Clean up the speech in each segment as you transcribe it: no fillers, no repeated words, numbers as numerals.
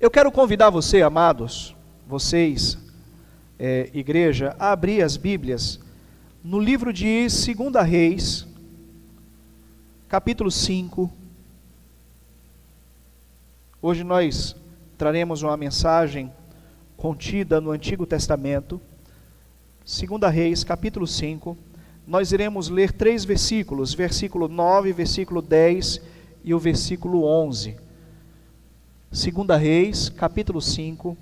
Eu quero convidar você, amados, vocês, igreja, a abrir as Bíblias no livro de 2 Reis, capítulo 5. Hoje nós traremos uma mensagem contida no Antigo Testamento. 2 Reis, capítulo 5. Nós iremos ler 3 versículos, versículo 9, versículo 10 e o versículo 11. 2 Reis, capítulo 5,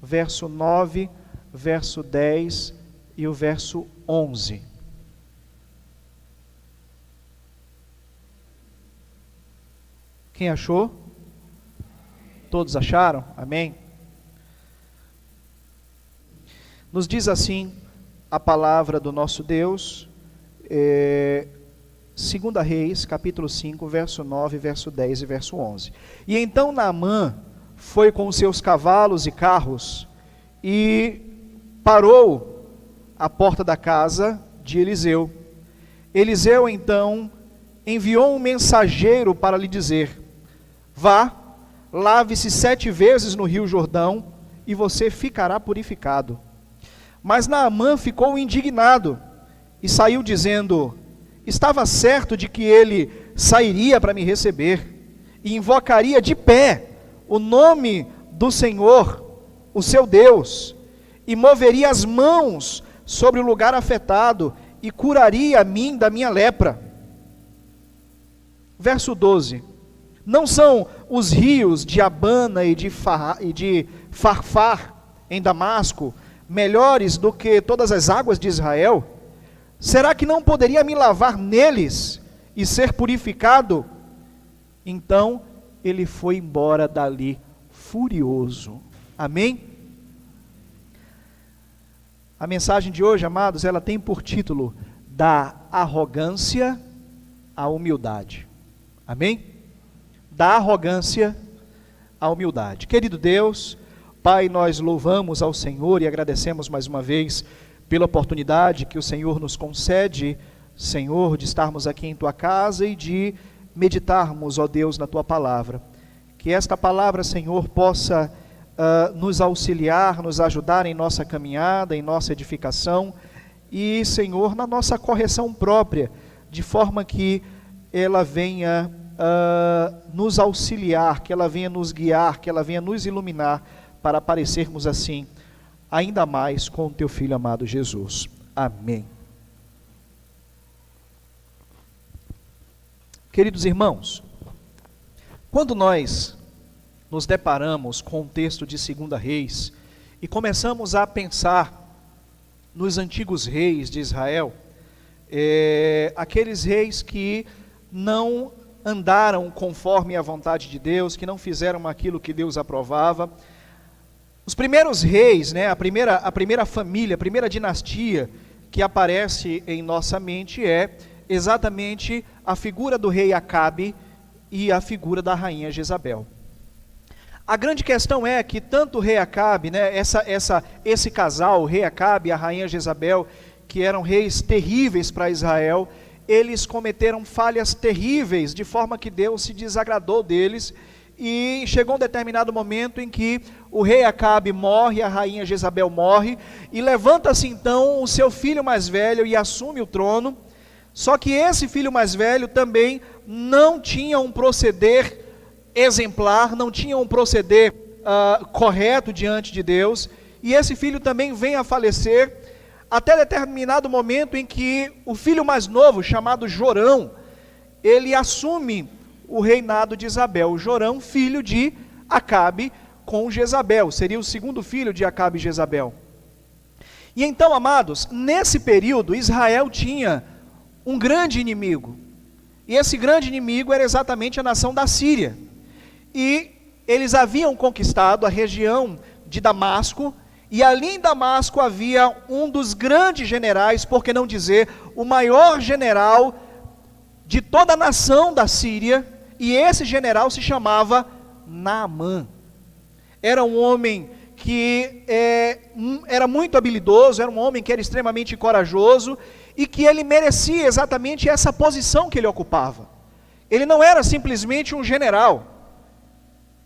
verso 9, verso 10 e o verso 11. Quem achou? Todos acharam? Amém? Nos diz assim a palavra do nosso Deus, 2 Reis, capítulo 5, verso 9, verso 10 e verso 11. E então Naamã foi com os seus cavalos e carros e parou à porta da casa de Eliseu. Eliseu então enviou um mensageiro para lhe dizer: vá, lave-se 7 vezes no rio Jordão e você ficará purificado. Mas Naamã ficou indignado e saiu dizendo: estava certo de que ele sairia para me receber e invocaria de pé o nome do Senhor, o seu Deus, e moveria as mãos sobre o lugar afetado e curaria a mim da minha lepra. Verso 12. Não são os rios de Abana e de Farfar em Damasco melhores do que todas as águas de Israel? Será que não poderia me lavar neles e ser purificado? Então ele foi embora dali furioso. Amém? A mensagem de hoje, amados, ela tem por título: da arrogância à humildade. Amém? Da arrogância à humildade. Querido Deus, Pai, nós louvamos ao Senhor e agradecemos mais uma vez pela oportunidade que o Senhor nos concede, Senhor, de estarmos aqui em Tua casa e de meditarmos, ó Deus, na Tua palavra. Que esta palavra, Senhor, possa nos auxiliar, nos ajudar em nossa caminhada, em nossa edificação e, Senhor, na nossa correção própria, de forma que ela venha nos auxiliar, que ela venha nos guiar, que ela venha nos iluminar, para parecermos assim ainda mais com o Teu Filho amado Jesus. Amém. Queridos irmãos, quando nós nos deparamos com o texto de 2 Reis e começamos a pensar nos antigos reis de Israel, aqueles reis que não andaram conforme a vontade de Deus, que não fizeram aquilo que Deus aprovava. Os primeiros reis, a primeira família, a primeira dinastia que aparece em nossa mente é exatamente a figura do rei Acabe e a figura da rainha Jezabel. A grande questão é que tanto o rei Acabe, esse casal, o rei Acabe e a rainha Jezabel, que eram reis terríveis para Israel, eles cometeram falhas terríveis, de forma que Deus se desagradou deles. E chegou um determinado momento em que o rei Acabe morre, a rainha Jezabel morre, e levanta-se então o seu filho mais velho e assume o trono. Só que esse filho mais velho também não tinha um proceder exemplar, não tinha um proceder correto diante de Deus, e esse filho também vem a falecer, até determinado momento em que o filho mais novo, chamado Jorão, ele assume o reinado de Isabel. Jorão, filho de Acabe com Jezabel, seria o segundo filho de Acabe e Jezabel. E então, amados, nesse período Israel tinha um grande inimigo, e esse grande inimigo era exatamente a nação da Síria, e eles haviam conquistado a região de Damasco, e ali em Damasco havia um dos grandes generais, por que não dizer o maior general de toda a nação da Síria, e esse general se chamava Naamã. Era um homem que era muito habilidoso, era um homem que era extremamente corajoso, e que ele merecia exatamente essa posição que ele ocupava. Ele não era simplesmente um general.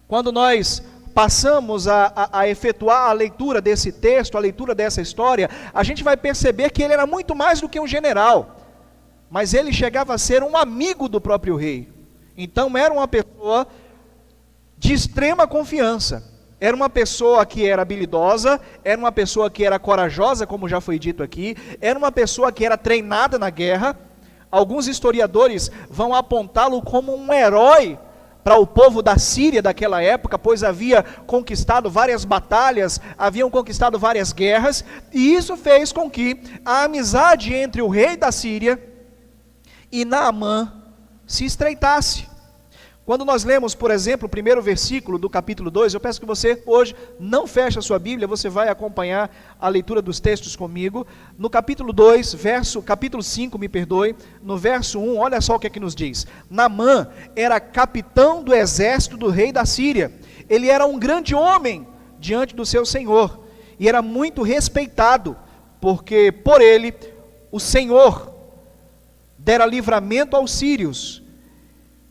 Quando nós passamos a efetuar a leitura desse texto, a leitura dessa história, a gente vai perceber que ele era muito mais do que um general, mas ele chegava a ser um amigo do próprio rei. Então era uma pessoa de extrema confiança, era uma pessoa que era habilidosa, era uma pessoa que era corajosa, como já foi dito aqui, era uma pessoa que era treinada na guerra. Alguns historiadores vão apontá-lo como um herói para o povo da Síria daquela época, pois havia conquistado várias batalhas, haviam conquistado várias guerras, e isso fez com que a amizade entre o rei da Síria e Naamã se estreitasse. Quando nós lemos, por exemplo, o primeiro versículo do capítulo 2, eu peço que você hoje não feche a sua Bíblia, você vai acompanhar a leitura dos textos comigo. No capítulo 2, capítulo 5, no verso 1, olha só o que é que nos diz. Naamã era capitão do exército do rei da Síria. Ele era um grande homem diante do seu senhor, e era muito respeitado, porque por ele o Senhor dera livramento aos sírios.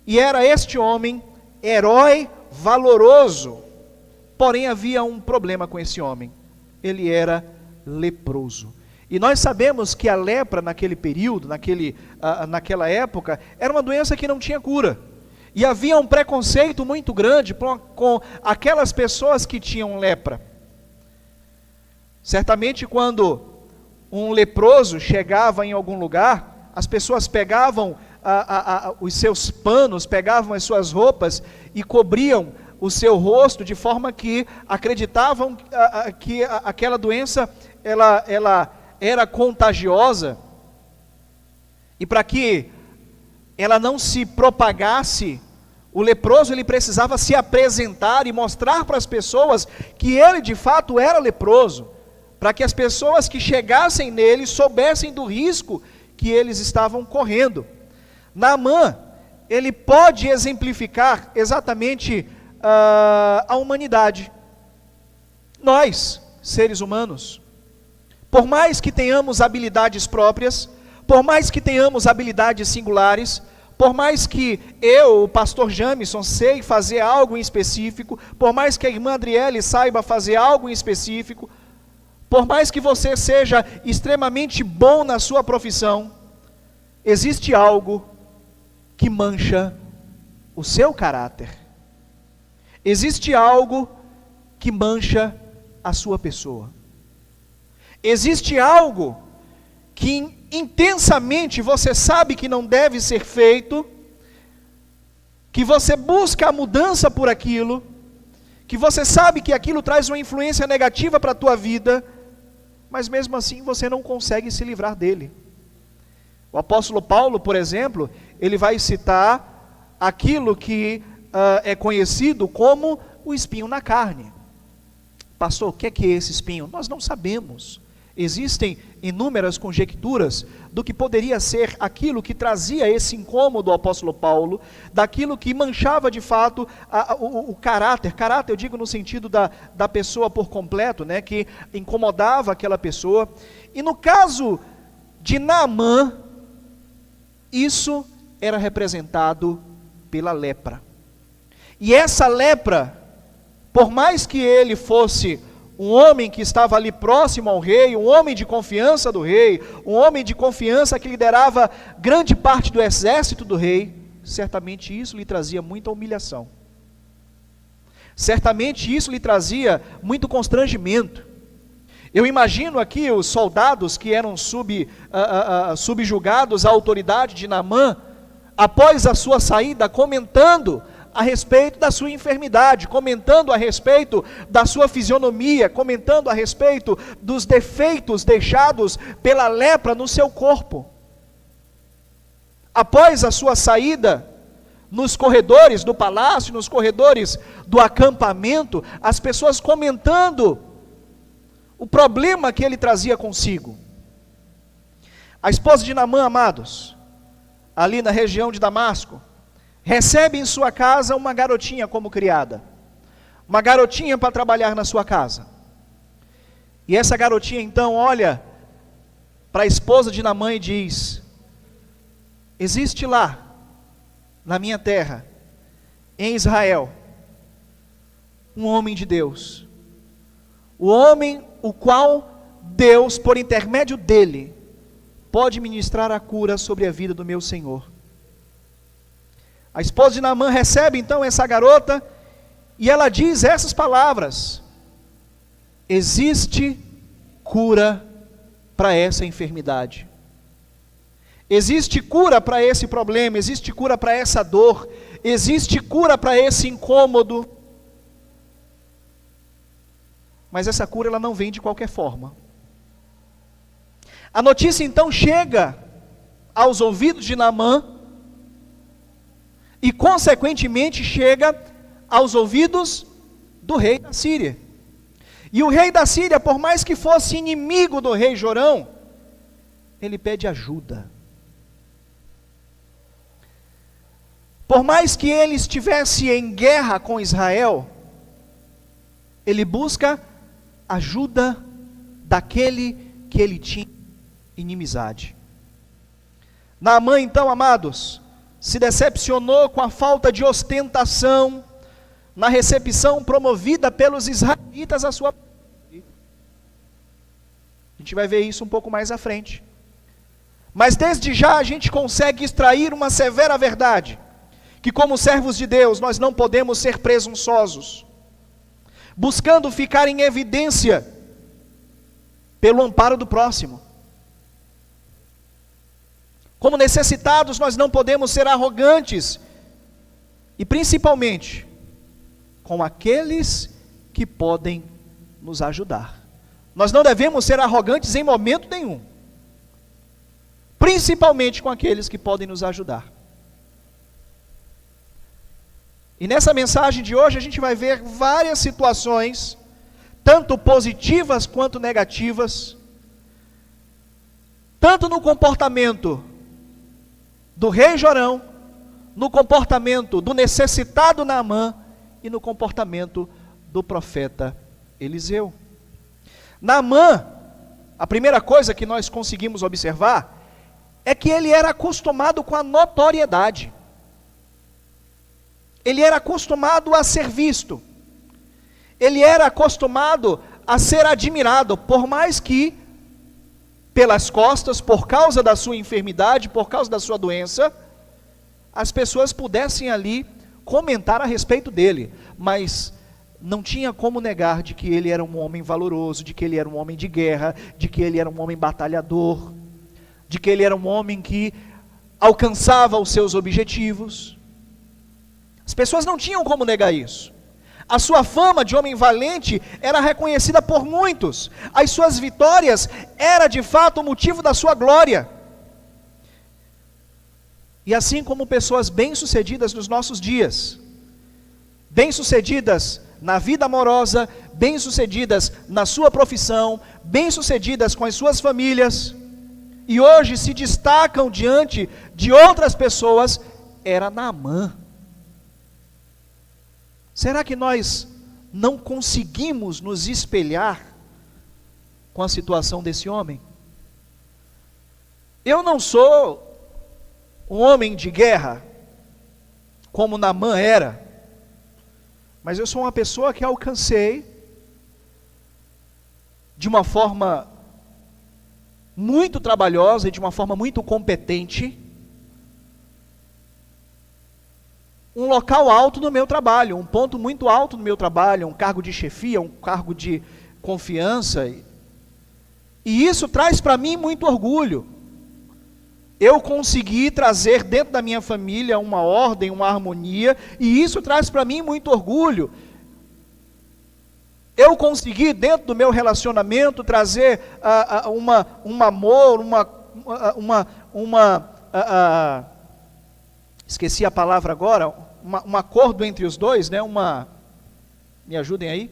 E era este homem, herói valoroso. Porém havia um problema com esse homem. Ele era leproso. E nós sabemos que a lepra naquele período, naquela época, era uma doença que não tinha cura. E havia um preconceito muito grande com aquelas pessoas que tinham lepra. Certamente quando um leproso chegava em algum lugar, as pessoas pegavam os seus panos, pegavam as suas roupas e cobriam o seu rosto, de forma que acreditavam que aquela doença ela era contagiosa, e para que ela não se propagasse, o leproso ele precisava se apresentar e mostrar para as pessoas que ele de fato era leproso, para que as pessoas que chegassem nele soubessem do risco que eles estavam correndo. Naamã, ele pode exemplificar exatamente a humanidade. Nós, seres humanos, por mais que tenhamos habilidades próprias, por mais que tenhamos habilidades singulares, por mais que eu, o pastor Jamison, sei fazer algo em específico, por mais que a irmã Adriele saiba fazer algo em específico, por mais que você seja extremamente bom na sua profissão, existe algo que mancha o seu caráter. Existe algo que mancha a sua pessoa. Existe algo que intensamente você sabe que não deve ser feito, que você busca a mudança por aquilo, que você sabe que aquilo traz uma influência negativa para a tua vida, mas mesmo assim você não consegue se livrar dele. O apóstolo Paulo, por exemplo, ele vai citar aquilo que é conhecido como o espinho na carne. Pastor, o que é esse espinho? Nós não sabemos. Existem inúmeras conjecturas do que poderia ser aquilo que trazia esse incômodo ao apóstolo Paulo, daquilo que manchava de fato o caráter, eu digo no sentido da pessoa por completo, né, que incomodava aquela pessoa. E no caso de Naamã, isso era representado pela lepra. E essa lepra, por mais que ele fosse um homem que estava ali próximo ao rei, um homem de confiança do rei, um homem de confiança que liderava grande parte do exército do rei, certamente isso lhe trazia muita humilhação. Certamente isso lhe trazia muito constrangimento. Eu imagino aqui os soldados que eram subjugados à autoridade de Naamã, após a sua saída, comentando a respeito da sua enfermidade, comentando a respeito da sua fisionomia, comentando a respeito dos defeitos deixados pela lepra no seu corpo. Após a sua saída, nos corredores do palácio, nos corredores do acampamento, as pessoas comentando o problema que ele trazia consigo. A esposa de Naamã, amados, ali na região de Damasco, recebe em sua casa uma garotinha como criada, uma garotinha para trabalhar na sua casa. E essa garotinha então olha para a esposa de Naamã e diz: existe lá, na minha terra, em Israel, um homem de Deus, o homem o qual Deus, por intermédio dele, pode ministrar a cura sobre a vida do meu Senhor. A esposa de Naamã recebe então essa garota, e ela diz essas palavras: existe cura para essa enfermidade, existe cura para esse problema, existe cura para essa dor, existe cura para esse incômodo. Mas essa cura ela não vem de qualquer forma. A notícia então chega aos ouvidos de Naamã e consequentemente chega aos ouvidos do rei da Síria. E o rei da Síria, por mais que fosse inimigo do rei Jorão, ele pede ajuda. Por mais que ele estivesse em guerra com Israel, ele busca ajuda daquele que ele tinha inimizade. Naamã então, amados, se decepcionou com a falta de ostentação na recepção promovida pelos israelitas à sua. A gente vai ver isso um pouco mais à frente. Mas desde já a gente consegue extrair uma severa verdade, que como servos de Deus nós não podemos ser presunçosos, buscando ficar em evidência pelo amparo do próximo. Como necessitados, nós não podemos ser arrogantes, e principalmente com aqueles que podem nos ajudar. Nós não devemos ser arrogantes em momento nenhum, principalmente com aqueles que podem nos ajudar. E nessa mensagem de hoje a gente vai ver várias situações, tanto positivas quanto negativas, tanto no comportamento do rei Jorão, no comportamento do necessitado Naamã e no comportamento do profeta Eliseu. Naamã, a primeira coisa que nós conseguimos observar é que ele era acostumado com a notoriedade. Ele era acostumado a ser visto. Ele era acostumado a ser admirado, por mais que pelas costas, por causa da sua enfermidade, por causa da sua doença, as pessoas pudessem ali comentar a respeito dele, mas não tinha como negar de que ele era um homem valoroso, de que ele era um homem de guerra, de que ele era um homem batalhador, de que ele era um homem que alcançava os seus objetivos. As pessoas não tinham como negar isso. A sua fama de homem valente era reconhecida por muitos. As suas vitórias era de fato o motivo da sua glória. E assim como pessoas bem-sucedidas nos nossos dias, bem-sucedidas na vida amorosa, bem-sucedidas na sua profissão, bem-sucedidas com as suas famílias, e hoje se destacam diante de outras pessoas, era Naamã. Será que nós não conseguimos nos espelhar com a situação desse homem? Eu não sou um homem de guerra, como Naamã era, mas eu sou uma pessoa que alcancei, de uma forma muito trabalhosa e de uma forma muito competente, um local alto no meu trabalho, um ponto muito alto no meu trabalho, um cargo de chefia, um cargo de confiança, e isso traz para mim muito orgulho. Eu consegui trazer dentro da minha família uma ordem, uma harmonia, e isso traz para mim muito orgulho. Eu consegui dentro do meu relacionamento trazer um amor, esqueci a palavra agora, um acordo entre os dois, né? Me ajudem aí?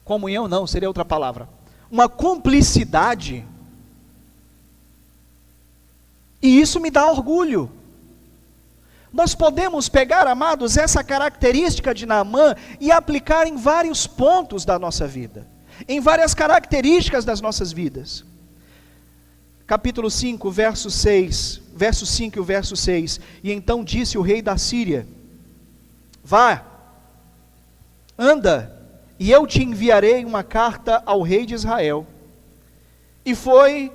Comunhão não, seria outra palavra. Uma cumplicidade. E isso me dá orgulho. Nós podemos pegar, amados, essa característica de Naamã e aplicar em vários pontos da nossa vida, em várias características das nossas vidas. Capítulo 5, verso 5 e o verso 6. E então disse o rei da Síria: vá, anda, e eu te enviarei uma carta ao rei de Israel. E foi,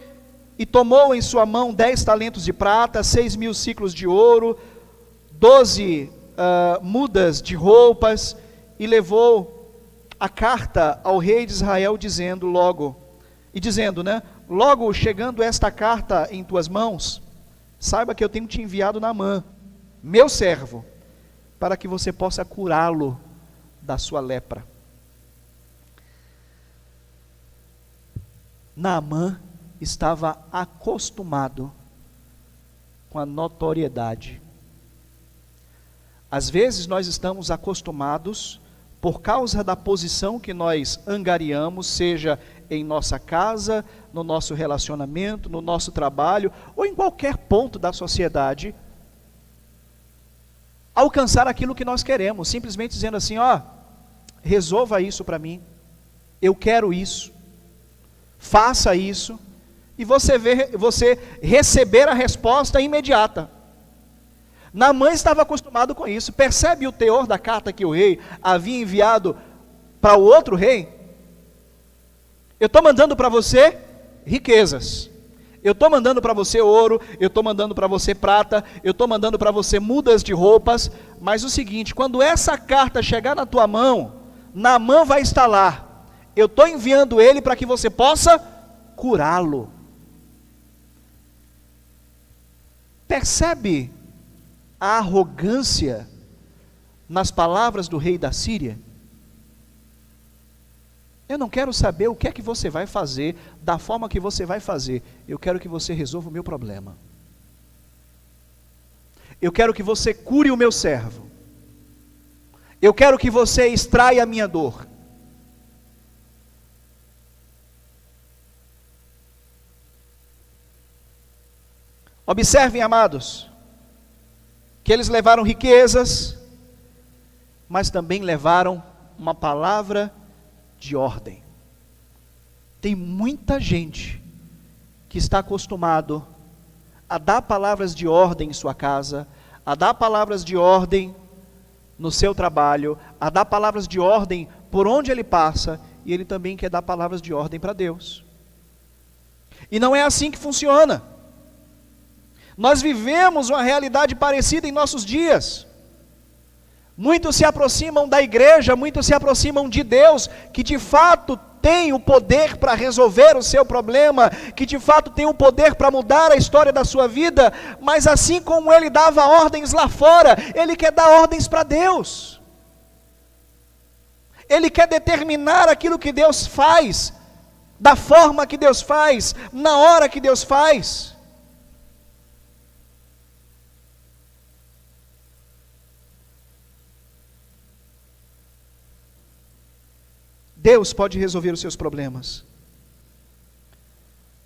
e tomou em sua mão 10 talentos de prata, 6.000 siclos de ouro, 12 mudas de roupas, e levou a carta ao rei de Israel, dizendo, logo chegando esta carta em tuas mãos, saiba que eu tenho te enviado Naamã, meu servo, para que você possa curá-lo da sua lepra. Naamã estava acostumado com a notoriedade. Às vezes nós estamos acostumados, por causa da posição que nós angariamos, seja em nossa casa, no nosso relacionamento, no nosso trabalho, ou em qualquer ponto da sociedade, alcançar aquilo que nós queremos, simplesmente dizendo assim, resolva isso para mim, eu quero isso, faça isso, e você receber a resposta imediata. Naamã estava acostumado com isso. Percebe o teor da carta que o rei havia enviado para o outro rei? Eu estou mandando para você riquezas, eu estou mandando para você ouro, eu estou mandando para você prata, eu estou mandando para você mudas de roupas, mas o seguinte, quando essa carta chegar na tua mão, Naamã vai estar lá, eu estou enviando ele para que você possa curá-lo. Percebe a arrogância nas palavras do rei da Síria? Eu não quero saber o que é que você vai fazer, da forma que você vai fazer, eu quero que você resolva o meu problema, eu quero que você cure o meu servo, eu quero que você extraia a minha dor. Observem, amados, que eles levaram riquezas, mas também levaram uma palavra de ordem. Tem muita gente que está acostumado a dar palavras de ordem em sua casa, a dar palavras de ordem no seu trabalho, a dar palavras de ordem por onde ele passa, e ele também quer dar palavras de ordem para Deus. E não é assim que funciona. Nós vivemos uma realidade parecida em nossos dias. Muitos se aproximam da igreja, muitos se aproximam de Deus, que de fato tem o poder para resolver o seu problema, que de fato tem o poder para mudar a história da sua vida, mas assim como ele dava ordens lá fora, ele quer dar ordens para Deus. Ele quer determinar aquilo que Deus faz, da forma que Deus faz, na hora que Deus faz. Deus pode resolver os seus problemas,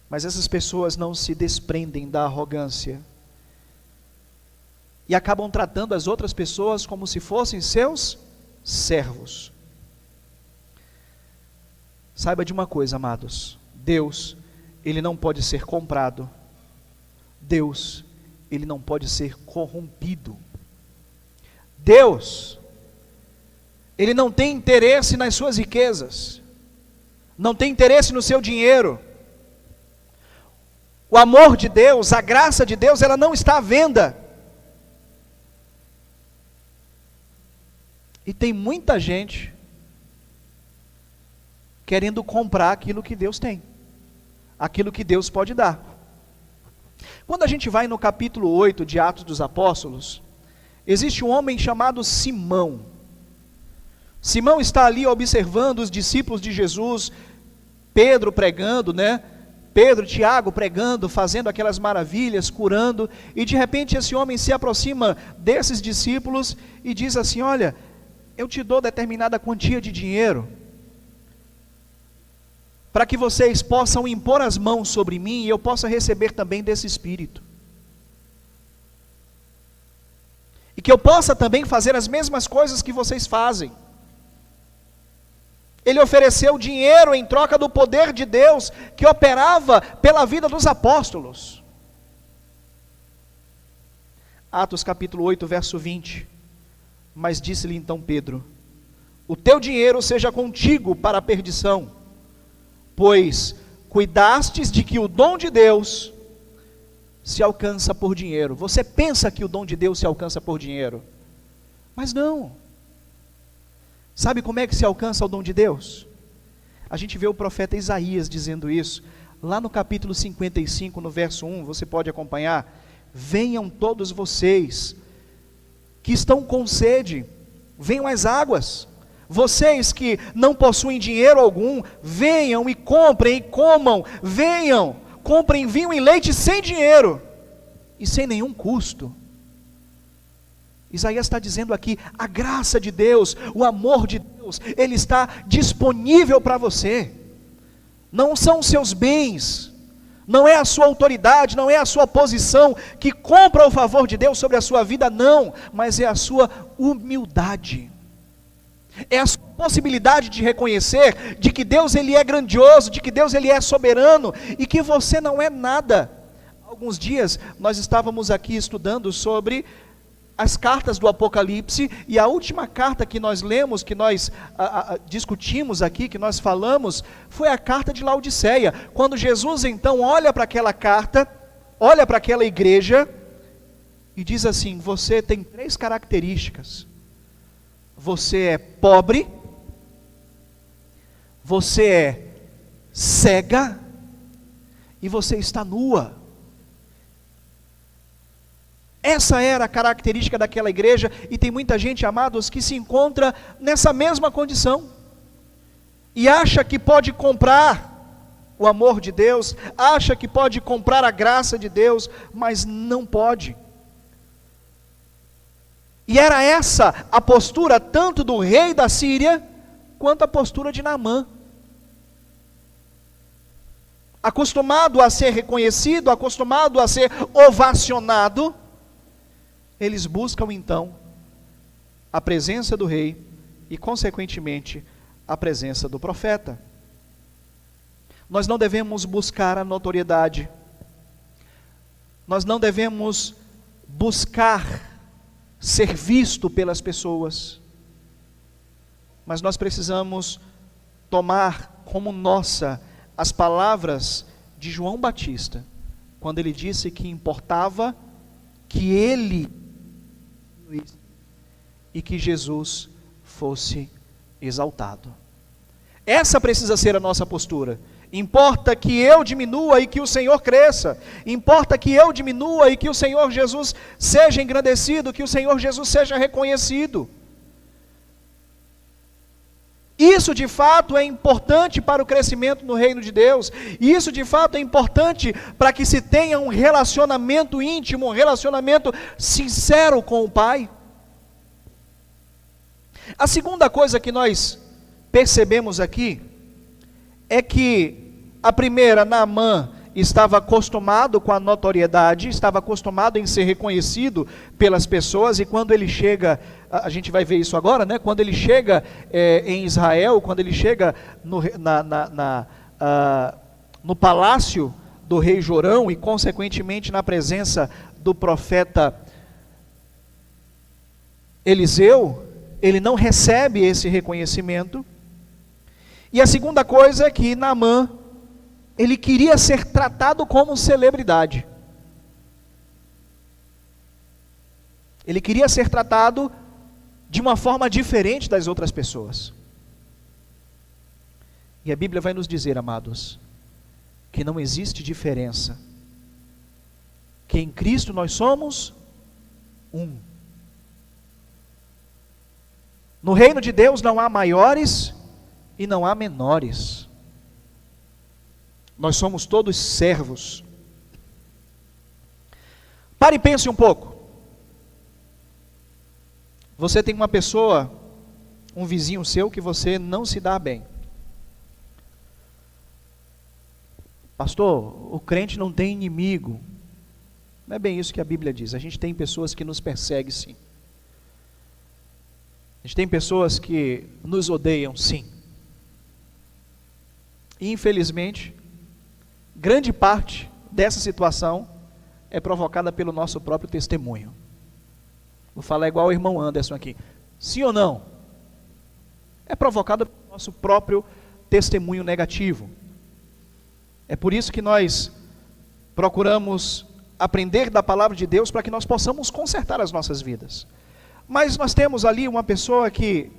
mas essas pessoas não se desprendem da arrogância e acabam tratando as outras pessoas como se fossem seus servos. Saiba de uma coisa, amados, Deus, Ele não pode ser comprado, Deus, Ele não pode ser corrompido. Deus, Ele não tem interesse nas suas riquezas, não tem interesse no seu dinheiro. O amor de Deus, a graça de Deus, ela não está à venda. E tem muita gente querendo comprar aquilo que Deus tem, aquilo que Deus pode dar. Quando a gente vai no capítulo 8 de Atos dos Apóstolos, existe um homem chamado Simão. Simão está ali observando os discípulos de Jesus, Pedro pregando, Pedro, Tiago pregando, fazendo aquelas maravilhas, curando, e de repente esse homem se aproxima desses discípulos e diz assim: olha, eu te dou determinada quantia de dinheiro, para que vocês possam impor as mãos sobre mim e eu possa receber também desse Espírito. E que eu possa também fazer as mesmas coisas que vocês fazem. Ele ofereceu dinheiro em troca do poder de Deus que operava pela vida dos apóstolos. Atos capítulo 8, verso 20. Mas disse-lhe então Pedro: o teu dinheiro seja contigo para a perdição, pois cuidastes de que o dom de Deus se alcança por dinheiro. Você pensa que o dom de Deus se alcança por dinheiro, mas não. Sabe como é que se alcança o dom de Deus? A gente vê o profeta Isaías dizendo isso, lá no capítulo 55, no verso 1, você pode acompanhar. Venham todos vocês que estão com sede, venham às águas. Vocês que não possuem dinheiro algum, venham e comprem e comam. Venham, comprem vinho e leite sem dinheiro e sem nenhum custo. Isaías está dizendo aqui, a graça de Deus, o amor de Deus, Ele está disponível para você. Não são os seus bens, não é a sua autoridade, não é a sua posição que compra o favor de Deus sobre a sua vida, não, mas é a sua humildade. É a sua possibilidade de reconhecer de que Deus Ele é grandioso, de que Deus Ele é soberano e que você não é nada. Há alguns dias nós estávamos aqui estudando sobre as cartas do Apocalipse, e a última carta que nós lemos, que nós discutimos aqui, que nós falamos, foi a carta de Laodiceia. Quando Jesus então olha para aquela carta, olha para aquela igreja, e diz assim, você tem 3 características. Você é pobre, você é cega, e você está nua. Essa era a característica daquela igreja, e tem muita gente, amados, que se encontra nessa mesma condição, e acha que pode comprar o amor de Deus, acha que pode comprar a graça de Deus, mas não pode. E era essa a postura tanto do rei da Síria, quanto a postura de Naamã. Acostumado a ser reconhecido, acostumado a ser ovacionado, eles buscam então a presença do rei e consequentemente a presença do profeta. Nós não devemos buscar a notoriedade, nós não devemos buscar ser visto pelas pessoas, mas nós precisamos tomar como nossa as palavras de João Batista, quando ele disse que importava que ele e que Jesus fosse exaltado. Essa precisa ser a nossa postura. Importa que eu diminua e que o Senhor cresça. Importa que eu diminua e que o Senhor Jesus seja engrandecido, que o Senhor Jesus seja reconhecido. Isso de fato é importante para o crescimento no reino de Deus. Isso de fato é importante para que se tenha um relacionamento íntimo, um relacionamento sincero com o Pai. A segunda coisa que nós percebemos aqui é que a primeira, Naamã, estava acostumado com a notoriedade, estava acostumado em ser reconhecido pelas pessoas, e quando ele chega, a gente vai ver isso agora, né? Quando ele chega em Israel, quando ele chega no palácio do rei Jorão, e consequentemente na presença do profeta Eliseu, ele não recebe esse reconhecimento. E a segunda coisa é que Naamã, ele queria ser tratado como celebridade. Ele queria ser tratado de uma forma diferente das outras pessoas. E a Bíblia vai nos dizer, amados, que não existe diferença, que em Cristo nós somos um. No reino de Deus não há maiores e não há menores. Nós somos todos servos. Pare e pense um pouco. Você tem uma pessoa, um vizinho seu que você não se dá bem. Pastor, o crente não tem inimigo. Não é bem isso que a Bíblia diz. A gente tem pessoas que nos perseguem, sim. A gente tem pessoas que nos odeiam, sim. E infelizmente, grande parte dessa situação é provocada pelo nosso próprio testemunho. Vou falar igual o irmão Anderson aqui. Sim ou não? É provocada pelo nosso próprio testemunho negativo. É por isso que nós procuramos aprender da palavra de Deus para que nós possamos consertar as nossas vidas. Mas nós temos ali uma pessoa que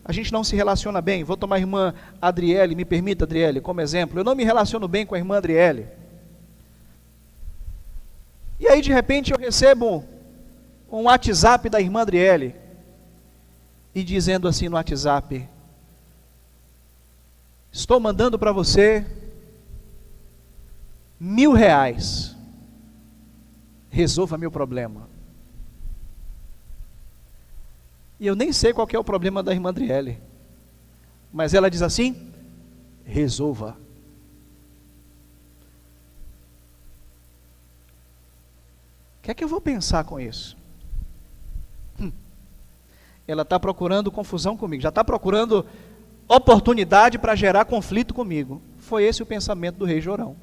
a gente não se relaciona bem. Vou tomar a irmã Adriele, me permita, Adriele, como exemplo. Eu não me relaciono bem com a irmã Adriele. E aí, de repente, eu recebo um WhatsApp da irmã Adriele, e dizendo assim no WhatsApp: estou mandando para você R$1.000, resolva meu problema. E eu nem sei qual que é o problema da irmã Adriele, mas ela diz assim: resolva. O que é que eu vou pensar com isso? Ela está procurando confusão comigo, já está procurando oportunidade para gerar conflito comigo. Foi esse o pensamento do rei Jorão.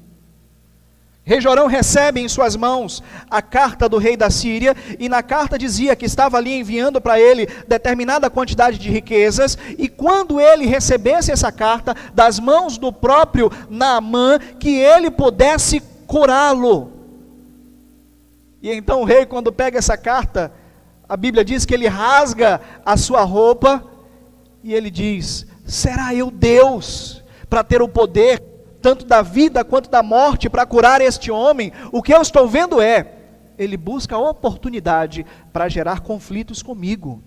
Rei Jorão recebe em suas mãos a carta do rei da Síria, e na carta dizia que estava ali enviando para ele determinada quantidade de riquezas, e quando ele recebesse essa carta das mãos do próprio Naamã, que ele pudesse curá-lo. E então o rei, quando pega essa carta, a Bíblia diz que ele rasga a sua roupa, e ele diz: será eu Deus para ter o poder tanto da vida quanto da morte para curar este homem? O que eu estou vendo ele busca a oportunidade para gerar conflitos comigo.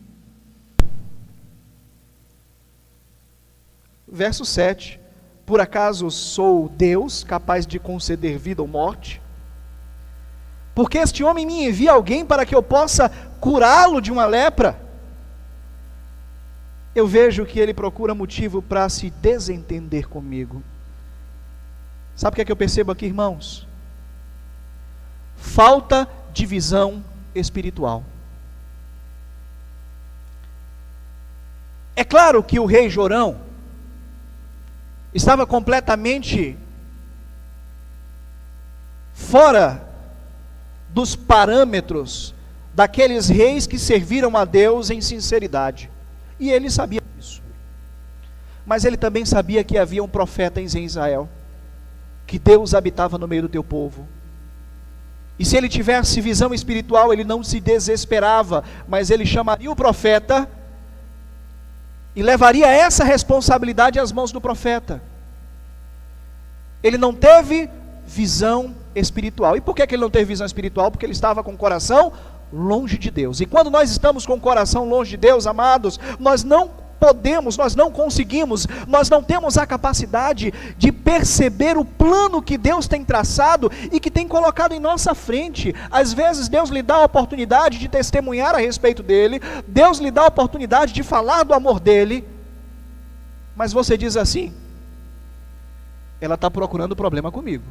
Verso 7: por acaso sou Deus capaz de conceder vida ou morte? Porque este homem me envia alguém para que eu possa curá-lo de uma lepra? Eu vejo que ele procura motivo para se desentender comigo. Sabe o que é que eu percebo aqui, irmãos? Falta de visão espiritual. É claro que o rei Jorão estava completamente fora dos parâmetros daqueles reis que serviram a Deus em sinceridade. E ele sabia disso. Mas ele também sabia que havia um profeta em Israel, que Deus habitava no meio do teu povo. E se ele tivesse visão espiritual, ele não se desesperava, mas ele chamaria o profeta e levaria essa responsabilidade às mãos do profeta. Ele não teve visão espiritual. E por que ele não teve visão espiritual? Porque ele estava com o coração longe de Deus. E quando nós estamos com o coração longe de Deus, amados, nós não podemos, nós não conseguimos, nós não temos a capacidade de perceber o plano que Deus tem traçado e que tem colocado em nossa frente. Às vezes Deus lhe dá a oportunidade de testemunhar a respeito dele, Deus lhe dá a oportunidade de falar do amor dele, mas você diz assim: ela está procurando problema comigo,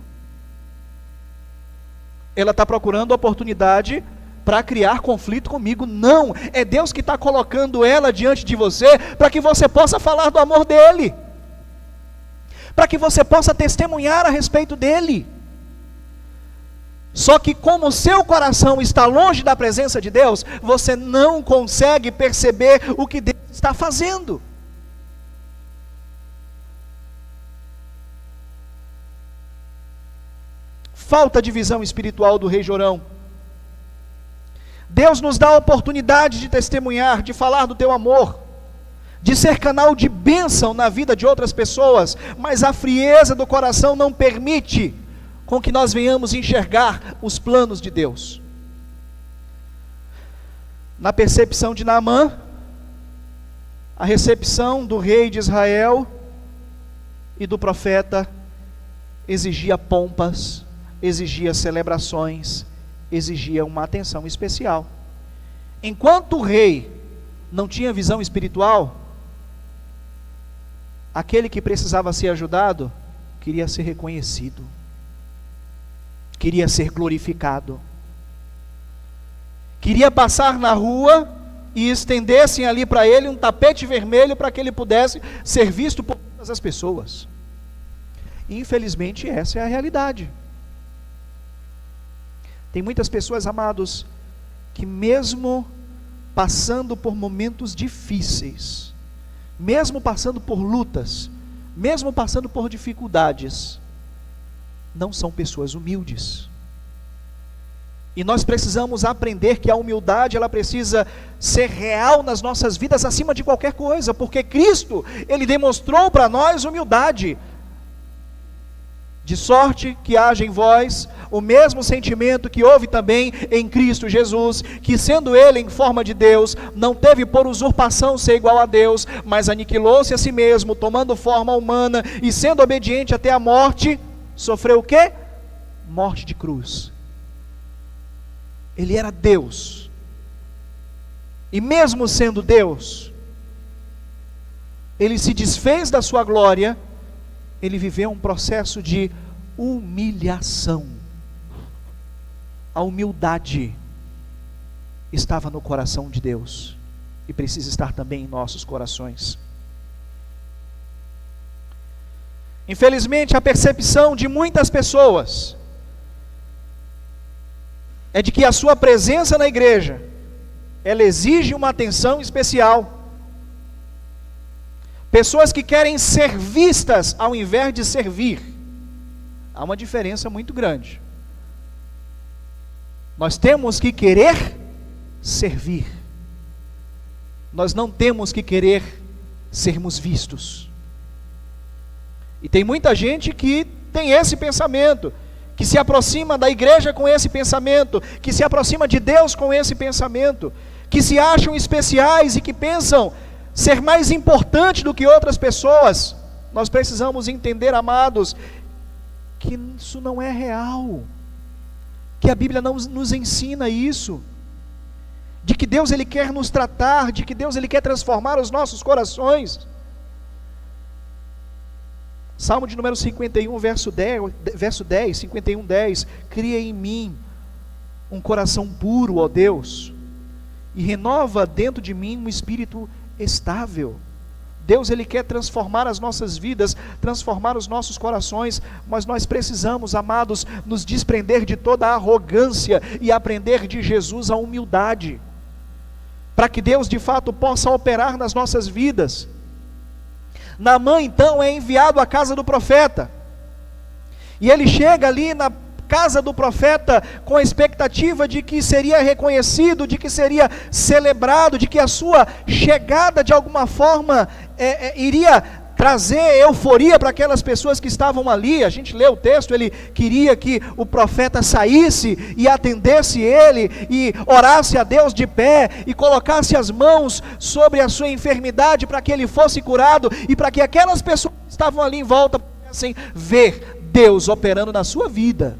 ela está procurando oportunidade para criar conflito comigo. Não, é Deus que está colocando ela diante de você, para que você possa falar do amor dele, para que você possa testemunhar a respeito dele. Só que como o seu coração está longe da presença de Deus, você não consegue perceber o que Deus está fazendo. Falta de visão espiritual do rei Jorão. Deus nos dá a oportunidade de testemunhar, de falar do teu amor, de ser canal de bênção na vida de outras pessoas, mas a frieza do coração não permite com que nós venhamos enxergar os planos de Deus. Na percepção de Naamã, a recepção do rei de Israel e do profeta exigia pompas, exigia celebrações, exigia uma atenção especial. Enquanto o rei não tinha visão espiritual, aquele que precisava ser ajudado queria ser reconhecido, queria ser glorificado, queria passar na rua e estendessem ali para ele um tapete vermelho para que ele pudesse ser visto por todas as pessoas. E infelizmente essa é a realidade. Tem muitas pessoas, amados, que mesmo passando por momentos difíceis, mesmo passando por lutas, mesmo passando por dificuldades, não são pessoas humildes. E nós precisamos aprender que a humildade, ela precisa ser real nas nossas vidas acima de qualquer coisa, porque Cristo, Ele demonstrou para nós humildade. De sorte que haja em vós o mesmo sentimento que houve também em Cristo Jesus, que sendo Ele em forma de Deus, não teve por usurpação ser igual a Deus, mas aniquilou-se a si mesmo, tomando forma humana, e sendo obediente até a morte, sofreu o quê? Morte de cruz. Ele era Deus, e mesmo sendo Deus, Ele se desfez da sua glória. Ele viveu um processo de humilhação. A humildade estava no coração de Deus e precisa estar também em nossos corações. Infelizmente, a percepção de muitas pessoas é de que a sua presença na igreja, ela exige uma atenção especial. Pessoas que querem ser vistas ao invés de servir. Há uma diferença muito grande. Nós temos que querer servir. Nós não temos que querer sermos vistos. E tem muita gente que tem esse pensamento, que se aproxima da igreja com esse pensamento, que se aproxima de Deus com esse pensamento, que se acham especiais e que pensam ser mais importante do que outras pessoas. Nós precisamos entender, amados, que isso não é real, que a Bíblia não nos ensina isso, de que Deus Ele quer nos tratar, de que Deus Ele quer transformar os nossos corações. Salmo de número 51, verso 10, 51, 10, cria em mim um coração puro, ó Deus, e renova dentro de mim um espírito estável. Deus Ele quer transformar as nossas vidas, transformar os nossos corações, mas nós precisamos, amados, nos desprender de toda a arrogância e aprender de Jesus a humildade, para que Deus de fato possa operar nas nossas vidas. Naamã então é enviado à casa do profeta, e ele chega ali na casa do profeta com a expectativa de que seria reconhecido, de que seria celebrado, de que a sua chegada de alguma forma iria trazer euforia para aquelas pessoas que estavam ali. A gente lê o texto, ele queria que o profeta saísse e atendesse ele, e orasse a Deus de pé, e colocasse as mãos sobre a sua enfermidade para que ele fosse curado, e para que aquelas pessoas que estavam ali em volta pudessem ver Deus operando na sua vida.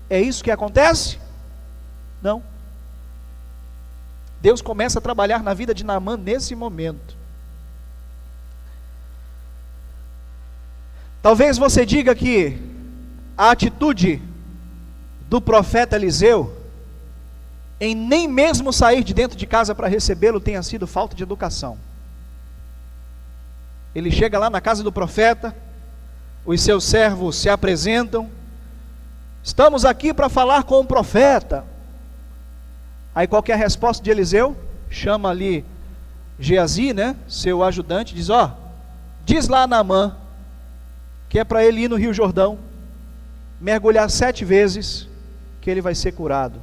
É isso que acontece? Não. Deus começa a trabalhar na vida de Naamã nesse momento. Talvez você diga que a atitude do profeta Eliseu em nem mesmo sair de dentro de casa para recebê-lo tenha sido falta de educação. Ele chega lá na casa do profeta, os seus servos se apresentam: estamos aqui para falar com o profeta. Aí qual que é a resposta de Eliseu? Chama ali Geazi, seu ajudante, diz: diz lá a Naamã que é para ele ir no Rio Jordão, mergulhar 7 vezes, que ele vai ser curado.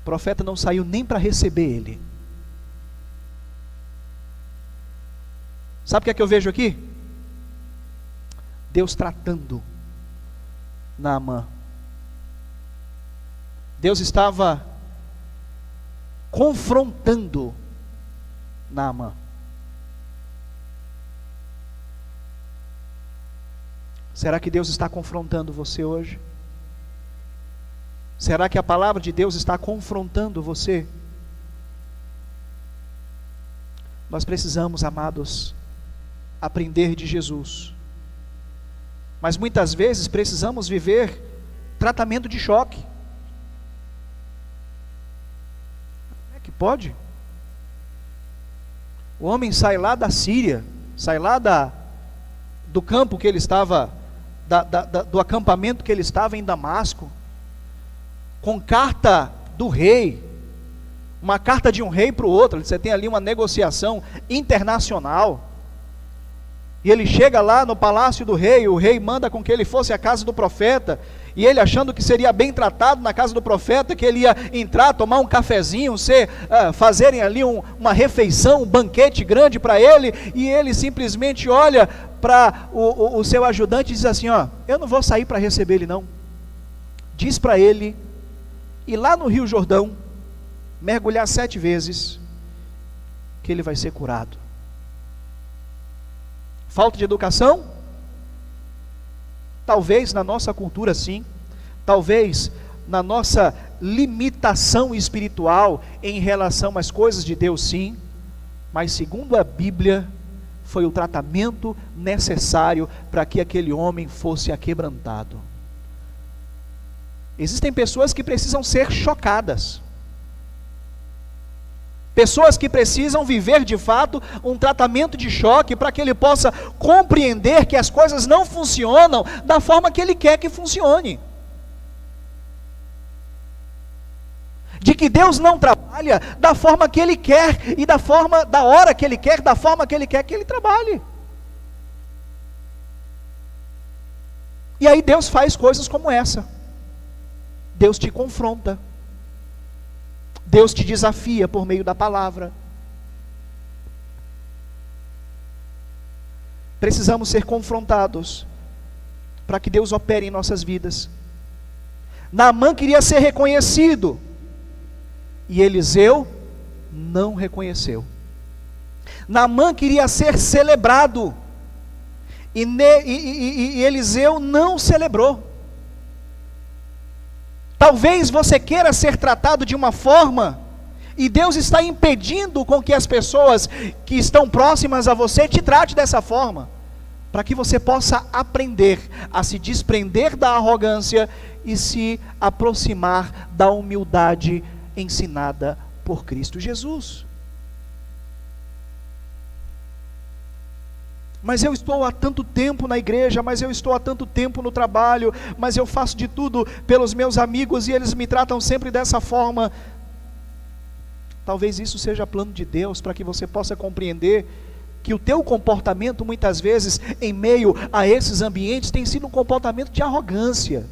O profeta não saiu nem para receber ele. Sabe o que é que eu vejo aqui? Deus tratando Naamã. Deus estava confrontando Naamã. Será que Deus está confrontando você hoje? Será que a palavra de Deus está confrontando você? Nós precisamos, amados, aprender de Jesus. Mas muitas vezes precisamos viver tratamento de choque. Como é que pode? O homem sai lá da Síria, sai lá do campo que ele estava, do acampamento que ele estava em Damasco, com carta do rei, uma carta de um rei para o outro, você tem ali uma negociação internacional, e ele chega lá no palácio do rei, o rei manda com que ele fosse à casa do profeta, e ele achando que seria bem tratado na casa do profeta, que ele ia entrar, tomar um cafezinho, fazerem ali uma refeição, um banquete grande para ele, e ele simplesmente olha para o seu ajudante e diz assim, eu não vou sair para receber ele não, diz para ele, ir lá no Rio Jordão, mergulhar 7 vezes, que ele vai ser curado. Falta de educação? Talvez na nossa cultura sim, talvez na nossa limitação espiritual em relação às coisas de Deus sim, mas segundo a Bíblia, foi o tratamento necessário para que aquele homem fosse aquebrantado. Existem pessoas que precisam ser chocadas, pessoas que precisam viver de fato um tratamento de choque para que ele possa compreender que as coisas não funcionam da forma que ele quer que funcione, de que Deus não trabalha da forma que ele quer e da hora que ele quer, da forma que ele quer que ele trabalhe. E aí Deus faz coisas como essa. Deus te confronta, Deus te desafia por meio da palavra. Precisamos ser confrontados para que Deus opere em nossas vidas. Naamã queria ser reconhecido e Eliseu não reconheceu. Naamã queria ser celebrado e Eliseu não celebrou. Talvez você queira ser tratado de uma forma, e Deus está impedindo com que as pessoas que estão próximas a você te trate dessa forma, para que você possa aprender a se desprender da arrogância e se aproximar da humildade ensinada por Cristo Jesus. Mas eu estou há tanto tempo na igreja, mas eu estou há tanto tempo no trabalho, mas eu faço de tudo pelos meus amigos e eles me tratam sempre dessa forma. Talvez isso seja plano de Deus para que você possa compreender que o teu comportamento muitas vezes em meio a esses ambientes tem sido um comportamento de arrogância.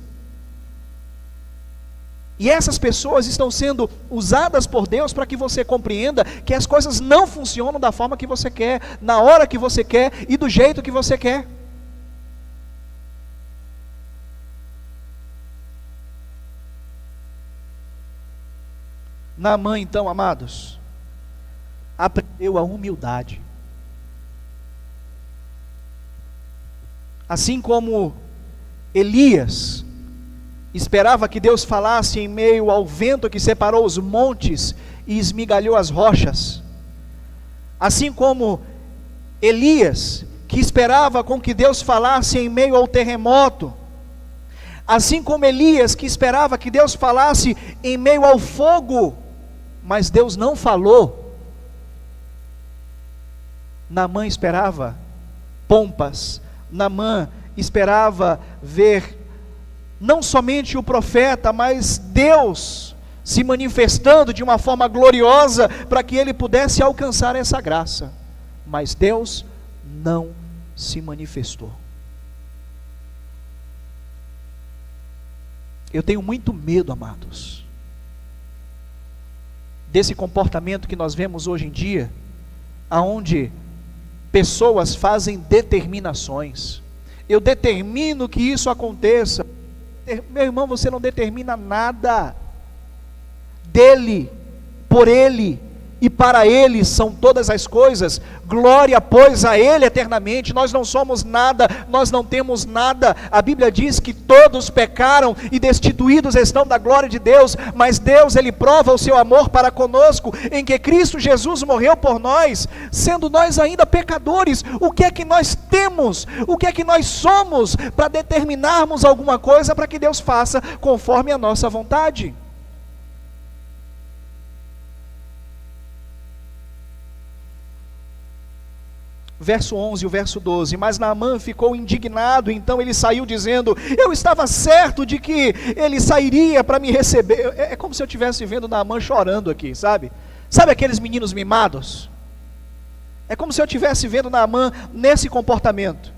E essas pessoas estão sendo usadas por Deus para que você compreenda que as coisas não funcionam da forma que você quer, na hora que você quer e do jeito que você quer. Naamã, então, amados, aprendeu a humildade. Assim como Elias esperava que Deus falasse em meio ao vento que separou os montes e esmigalhou as rochas, assim como Elias, que esperava com que Deus falasse em meio ao terremoto, assim como Elias, que esperava que Deus falasse em meio ao fogo, mas Deus não falou. Naamã esperava pompas, Naamã esperava ver não somente o profeta, mas Deus se manifestando de uma forma gloriosa para que ele pudesse alcançar essa graça. Mas Deus não se manifestou. Eu tenho muito medo, amados, desse comportamento que nós vemos hoje em dia, aonde pessoas fazem determinações. Eu determino que isso aconteça. Meu irmão, você não determina nada. Dele, por Ele e para Ele são todas as coisas. Glória, pois, a Ele eternamente. Nós não somos nada, nós não temos nada. A Bíblia diz que todos pecaram e destituídos estão da glória de Deus, mas Deus, Ele prova o seu amor para conosco, em que Cristo Jesus morreu por nós, sendo nós ainda pecadores. O que é que nós temos? O que é que nós somos para determinarmos alguma coisa para que Deus faça conforme a nossa vontade? verso 11 e o verso 12. Mas Naamã ficou indignado, então ele saiu dizendo: eu estava certo de que ele sairia para me receber. É como se eu estivesse vendo Naamã chorando aqui, sabe? Sabe aqueles meninos mimados? É como se eu estivesse vendo Naamã nesse comportamento.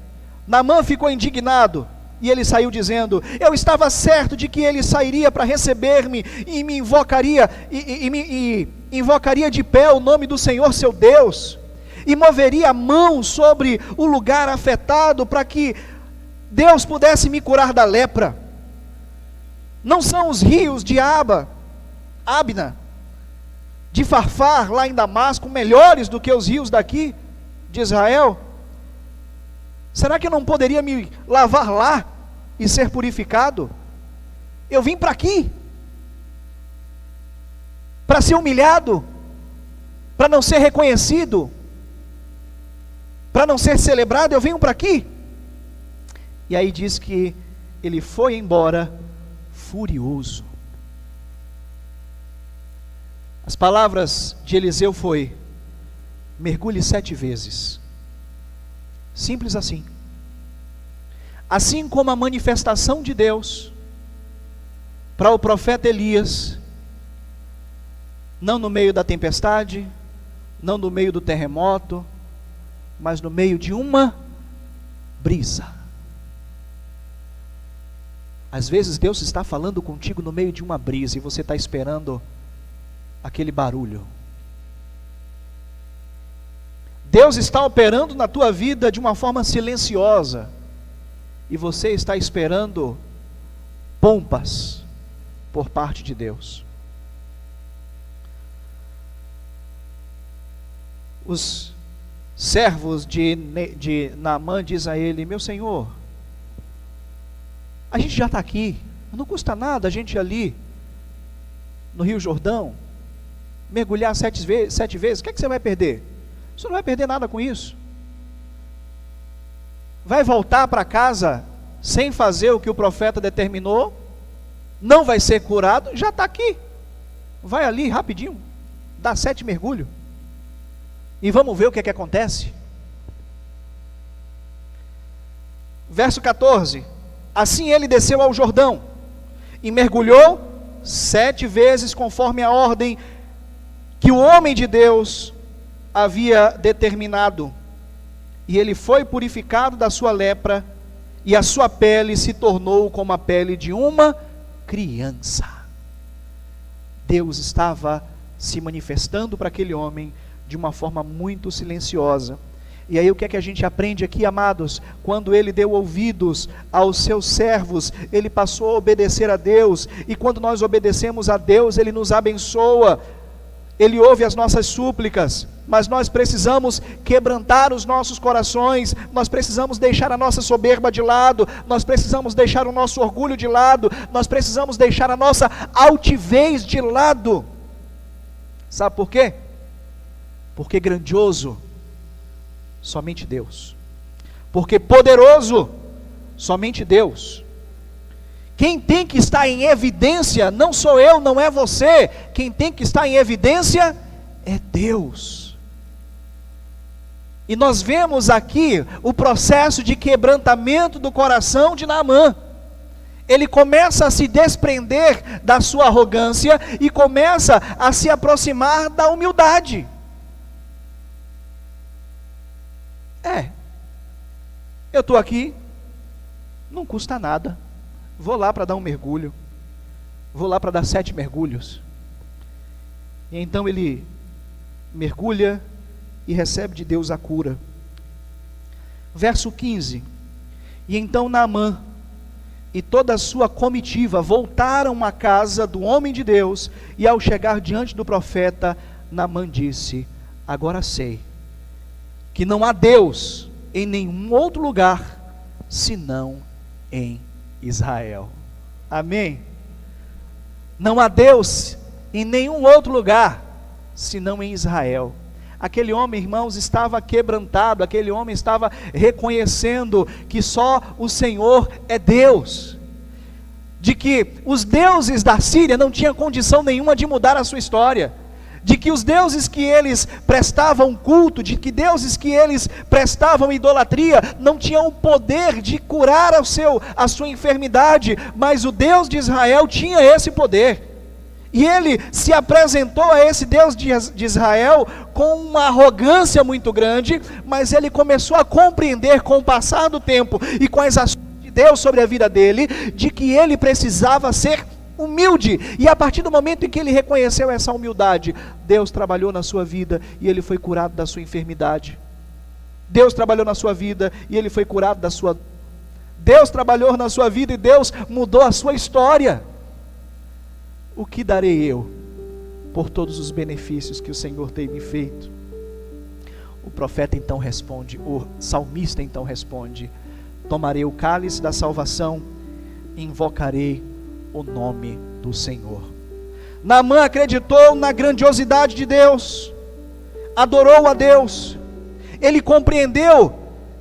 Naamã ficou indignado e ele saiu dizendo: eu estava certo de que ele sairia para receber-me e me invocaria, e invocaria de pé o nome do Senhor seu Deus, e moveria a mão sobre o lugar afetado para que Deus pudesse me curar da lepra. Não são os rios de Abna, de Farfar, lá em Damasco, melhores do que os rios daqui de Israel? Será que eu não poderia me lavar lá e ser purificado? Eu vim para aqui para ser humilhado, para não ser reconhecido, para não ser celebrado. Eu venho para aqui. E aí diz que ele foi embora furioso. As palavras de Eliseu foi: mergulhe 7 vezes. Simples assim. Assim como a manifestação de Deus para o profeta Elias, não no meio da tempestade, não no meio do terremoto, mas no meio de uma brisa. Às vezes Deus está falando contigo no meio de uma brisa e você está esperando aquele barulho. Deus está operando na tua vida de uma forma silenciosa e você está esperando pompas por parte de Deus. Os servos de Naamã dizem a ele: meu senhor, a gente já está aqui, não custa nada a gente ir ali no Rio Jordão, mergulhar 7 vezes, o que é que você vai perder? Você não vai perder nada com isso. Vai voltar para casa sem fazer o que o profeta determinou, não vai ser curado, já está aqui. Vai ali rapidinho, dá 7 mergulhos e vamos ver o que é que acontece. Verso 14: assim ele desceu ao Jordão e mergulhou 7 vezes conforme a ordem que o homem de Deus havia determinado, e ele foi purificado da sua lepra, e a sua pele se tornou como a pele de uma criança. Deus estava se manifestando para aquele homem de uma forma muito silenciosa. E aí o que é que a gente aprende aqui, amados? Quando ele deu ouvidos aos seus servos, ele passou a obedecer a Deus, e quando nós obedecemos a Deus, ele nos abençoa, ele ouve as nossas súplicas. Mas nós precisamos quebrantar os nossos corações, nós precisamos deixar a nossa soberba de lado, nós precisamos deixar o nosso orgulho de lado, nós precisamos deixar a nossa altivez de lado. Sabe por quê? Porque grandioso, somente Deus. Porque poderoso, somente Deus. Quem tem que estar em evidência não sou eu, não é você. Quem tem que estar em evidência é Deus. E nós vemos aqui o processo de quebrantamento do coração de Naamã. Ele começa a se desprender da sua arrogância e começa a se aproximar da humildade. Eu estou aqui, não custa nada, vou lá para dar um mergulho, vou lá para dar 7 mergulhos. E então ele mergulha e recebe de Deus a cura. Verso 15: e então Naamã e toda a sua comitiva voltaram à casa do homem de Deus, e ao chegar diante do profeta, Naamã disse: agora sei que não há Deus em nenhum outro lugar, senão em Israel. Amém? Não há Deus em nenhum outro lugar, senão em Israel. Aquele homem, irmãos, estava quebrantado, aquele homem estava reconhecendo que só o Senhor é Deus, de que os deuses da Síria não tinham condição nenhuma de mudar a sua história, de que os deuses que eles prestavam culto, de que deuses que eles prestavam idolatria, não tinham o poder de curar a sua enfermidade, mas o Deus de Israel tinha esse poder. E ele se apresentou a esse Deus de Israel com uma arrogância muito grande, mas ele começou a compreender com o passar do tempo e com as ações de Deus sobre a vida dele, de que ele precisava ser humilde. E a partir do momento em que ele reconheceu essa humildade, Deus trabalhou na sua vida e ele foi curado da sua enfermidade. Deus trabalhou na sua vida e ele foi curado da sua... Deus trabalhou na sua vida e Deus mudou a sua história. O que darei eu por todos os benefícios que o Senhor tem me feito? O profeta então responde, o salmista então responde: tomarei o cálice da salvação e invocarei o nome do Senhor. Naamã acreditou na grandiosidade de Deus, adorou a Deus, ele compreendeu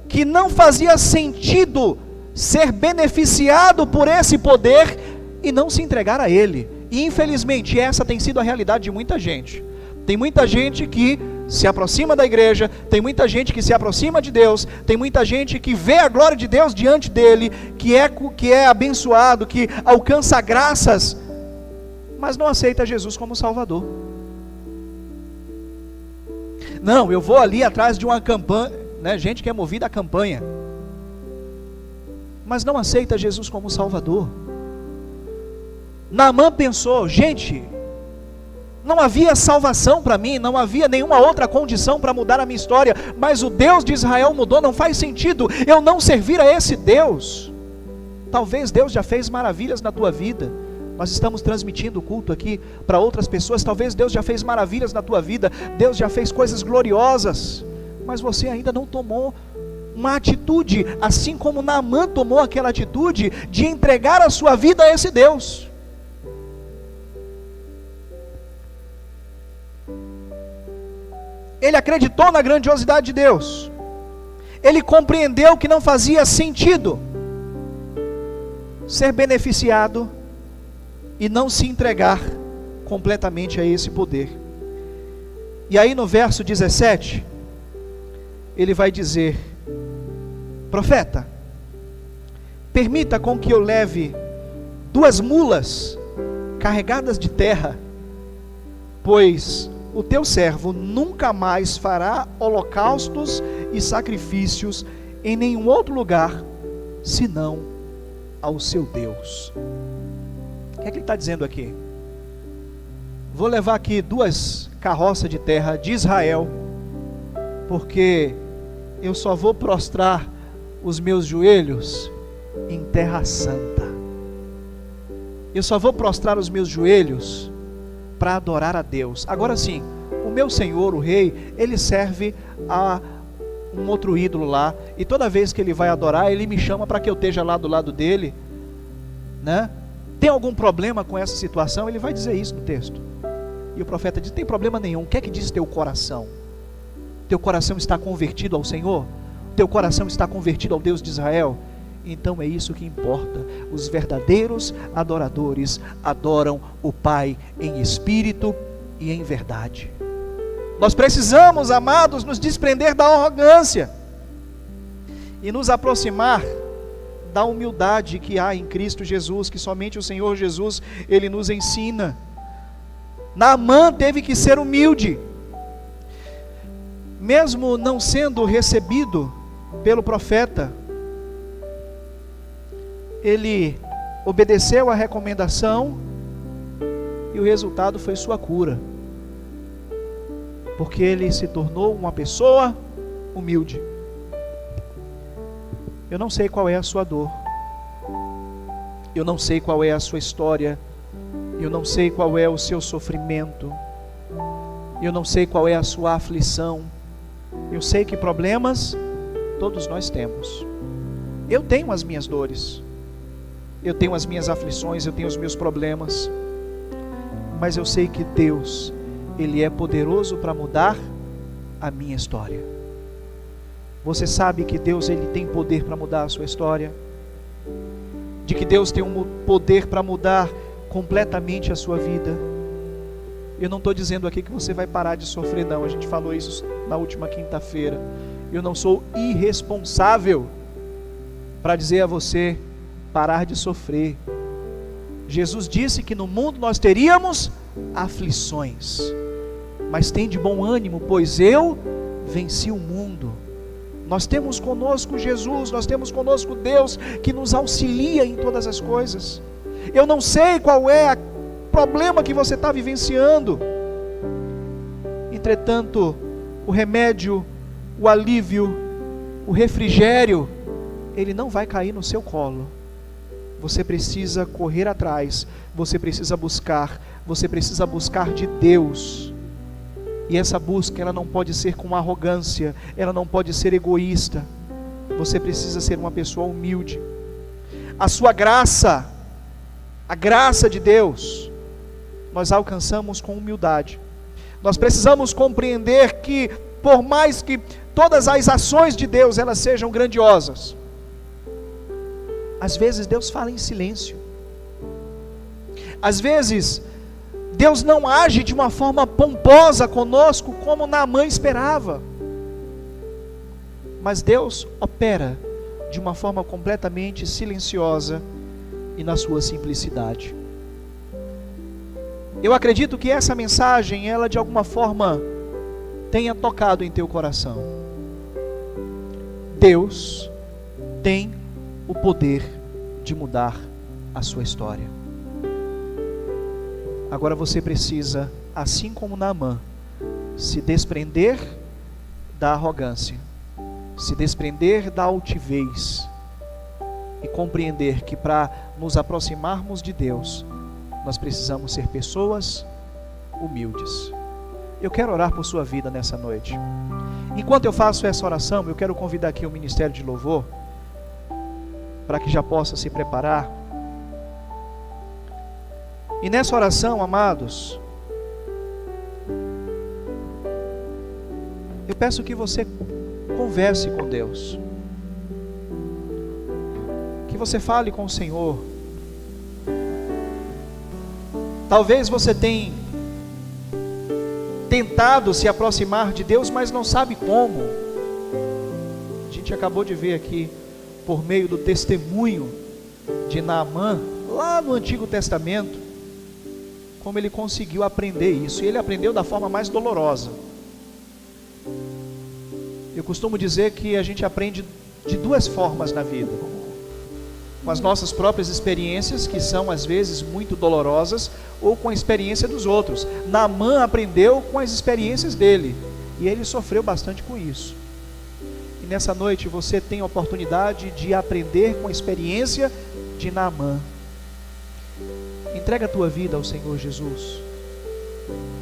que não fazia sentido ser beneficiado por esse poder e não se entregar a ele. E infelizmente essa tem sido a realidade de muita gente. Tem muita gente que se aproxima da igreja, tem muita gente que se aproxima de Deus, tem muita gente que vê a glória de Deus diante dele, que é abençoado, que alcança graças, mas não aceita Jesus como Salvador. Não, eu vou ali atrás de uma campanha, né? Gente que é movida a campanha, mas não aceita Jesus como Salvador. Naamã pensou: gente, não havia salvação para mim, não havia nenhuma outra condição para mudar a minha história, mas o Deus de Israel mudou, não faz sentido eu não servir a esse Deus. Talvez Deus já fez maravilhas na tua vida, nós estamos transmitindo o culto aqui para outras pessoas, talvez Deus já fez maravilhas na tua vida, Deus já fez coisas gloriosas, mas você ainda não tomou uma atitude, assim como Naamã tomou aquela atitude de entregar a sua vida a esse Deus. Ele acreditou na grandiosidade de Deus, ele compreendeu que não fazia sentido ser beneficiado e não se entregar completamente a esse poder. E aí no verso 17, ele vai dizer: profeta, permita com que eu leve 2 mulas carregadas de terra, pois o teu servo nunca mais fará holocaustos e sacrifícios em nenhum outro lugar, senão ao seu Deus. O que é que ele está dizendo aqui? Vou levar aqui 2 carroças de terra de Israel, porque eu só vou prostrar os meus joelhos em terra santa. Eu só vou prostrar os meus joelhos para adorar a Deus. Agora sim, o meu senhor, o rei, ele serve a um outro ídolo lá, e toda vez que ele vai adorar, ele me chama para que eu esteja lá do lado dele, né? Tem algum problema com essa situação? Ele vai dizer isso no texto. E o profeta diz: tem problema nenhum. O que é que diz teu coração? Teu coração está convertido ao Senhor? Teu coração está convertido ao Deus de Israel? Então é isso que importa. Os verdadeiros adoradores adoram o Pai em espírito e em verdade. Nós precisamos, amados, nos desprender da arrogância e nos aproximar da humildade que há em Cristo Jesus, que somente o Senhor Jesus, Ele nos ensina. Naamã teve que ser humilde, mesmo não sendo recebido pelo profeta. Ele obedeceu à recomendação e o resultado foi sua cura, porque ele se tornou uma pessoa humilde. Eu não sei qual é a sua dor, eu não sei qual é a sua história, eu não sei qual é o seu sofrimento, eu não sei qual é a sua aflição. Eu sei que problemas todos nós temos. Eu tenho as minhas dores, eu tenho as minhas aflições, eu tenho os meus problemas, mas eu sei que Deus, Ele é poderoso para mudar a minha história. Você sabe que Deus, Ele tem poder para mudar a sua história? De que Deus tem um poder para mudar completamente a sua vida? Eu não estou dizendo aqui que você vai parar de sofrer, não. A gente falou isso na última quinta-feira. Eu não sou irresponsável para dizer a você parar de sofrer. Jesus disse que no mundo nós teríamos aflições, mas tem de bom ânimo, pois eu venci o mundo. Nós temos conosco Jesus, nós temos conosco Deus que nos auxilia em todas as coisas. Eu não sei qual é o problema que você está vivenciando. Entretanto, o remédio, o alívio, o refrigério, ele não vai cair no seu colo. Você precisa correr atrás, você precisa buscar de Deus. E essa busca, ela não pode ser com arrogância, ela não pode ser egoísta. Você precisa ser uma pessoa humilde. A sua graça, a graça de Deus, nós alcançamos com humildade. Nós precisamos compreender que, por mais que todas as ações de Deus, elas sejam grandiosas, às vezes Deus fala em silêncio. Às vezes Deus não age de uma forma pomposa conosco, como Naamã esperava. Mas Deus opera de uma forma completamente silenciosa e na sua simplicidade. Eu acredito que essa mensagem, ela de alguma forma tenha tocado em teu coração. Deus tem o poder de mudar a sua história. Agora você precisa, assim como Naamã, se desprender da arrogância, se desprender da altivez e compreender que para nos aproximarmos de Deus, nós precisamos ser pessoas humildes. Eu quero orar por sua vida nessa noite. Enquanto eu faço essa oração, eu quero convidar aqui o Ministério de Louvor, para que já possa se preparar. E nessa oração, amados, eu peço que você converse com Deus, que você fale com o Senhor. Talvez você tenha tentado se aproximar de Deus, mas não sabe como. A gente acabou de ver aqui, por meio do testemunho de Naamã, lá no Antigo Testamento, como ele conseguiu aprender isso. E ele aprendeu da forma mais dolorosa. Eu costumo dizer que a gente aprende de duas formas na vida: com as nossas próprias experiências, que são às vezes muito dolorosas, ou com a experiência dos outros. Naamã aprendeu com as experiências dele, e ele sofreu bastante com isso. E nessa noite você tem a oportunidade de aprender com a experiência de Naamã. Entrega a tua vida ao Senhor Jesus.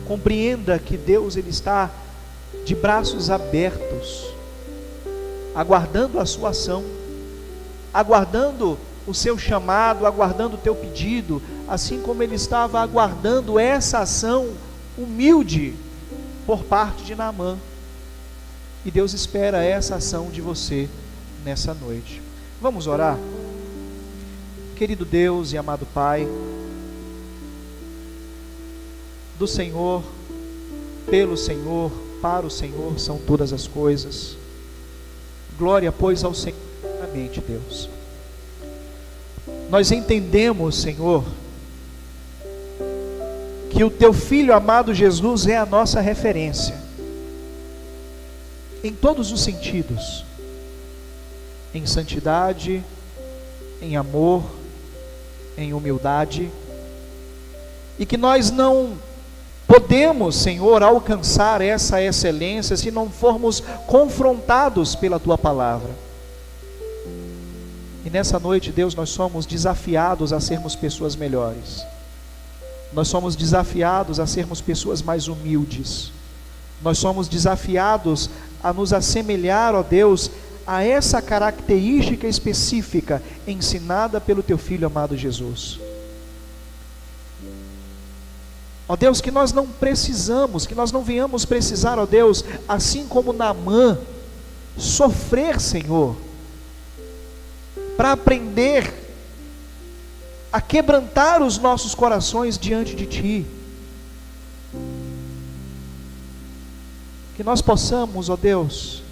Compreenda que Deus, ele está de braços abertos, aguardando a sua ação, aguardando o seu chamado, aguardando o teu pedido, assim como ele estava aguardando essa ação humilde por parte de Naamã. E Deus espera essa ação de você nessa noite. Vamos orar? Querido Deus e amado Pai, do Senhor, pelo Senhor, para o Senhor são todas as coisas. Glória, pois, ao Senhor eternamente, Deus. Nós entendemos, Senhor, que o Teu Filho amado Jesus é a nossa referência, em todos os sentidos, em santidade, em amor, em humildade, e que nós não podemos, Senhor, alcançar essa excelência se não formos confrontados pela Tua palavra. E nessa noite, Deus, nós somos desafiados a sermos pessoas melhores. Nós somos desafiados a sermos pessoas mais humildes. Nós somos desafiados a nos assemelhar, ó Deus, a essa característica específica ensinada pelo Teu Filho amado Jesus. Ó Deus, que nós não precisamos, que nós não venhamos precisar, ó Deus, assim como Naamã, sofrer, Senhor, para aprender a quebrantar os nossos corações diante de Ti. Que nós possamos, ó Deus,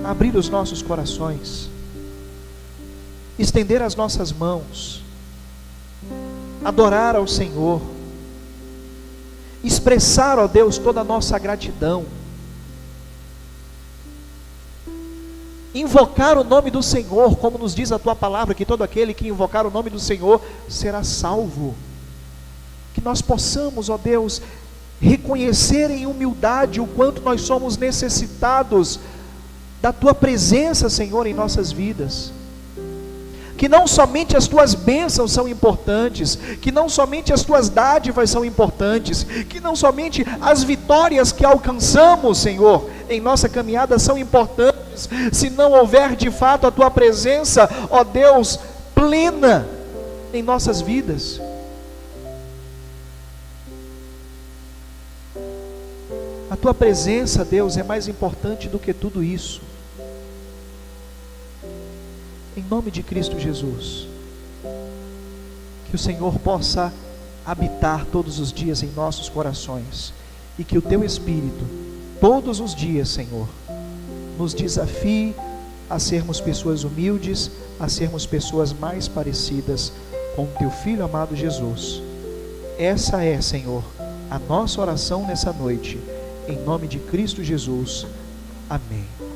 abrir os nossos corações, estender as nossas mãos, adorar ao Senhor, expressar, ó Deus, toda a nossa gratidão, invocar o nome do Senhor, como nos diz a tua palavra, que todo aquele que invocar o nome do Senhor será salvo. Que nós possamos, ó Deus, reconhecer em humildade o quanto nós somos necessitados da tua presença, Senhor, em nossas vidas. Que não somente as tuas bênçãos são importantes, que não somente as tuas dádivas são importantes, que não somente as vitórias que alcançamos, Senhor, em nossa caminhada são importantes, se não houver de fato a tua presença, ó Deus, plena em nossas vidas. A tua presença, Deus, é mais importante do que tudo isso. Em nome de Cristo Jesus, que o Senhor possa habitar todos os dias em nossos corações, e que o teu Espírito, todos os dias, Senhor, nos desafie a sermos pessoas humildes, a sermos pessoas mais parecidas com o teu Filho amado Jesus. Essa é, Senhor, a nossa oração nessa noite, em nome de Cristo Jesus. Amém.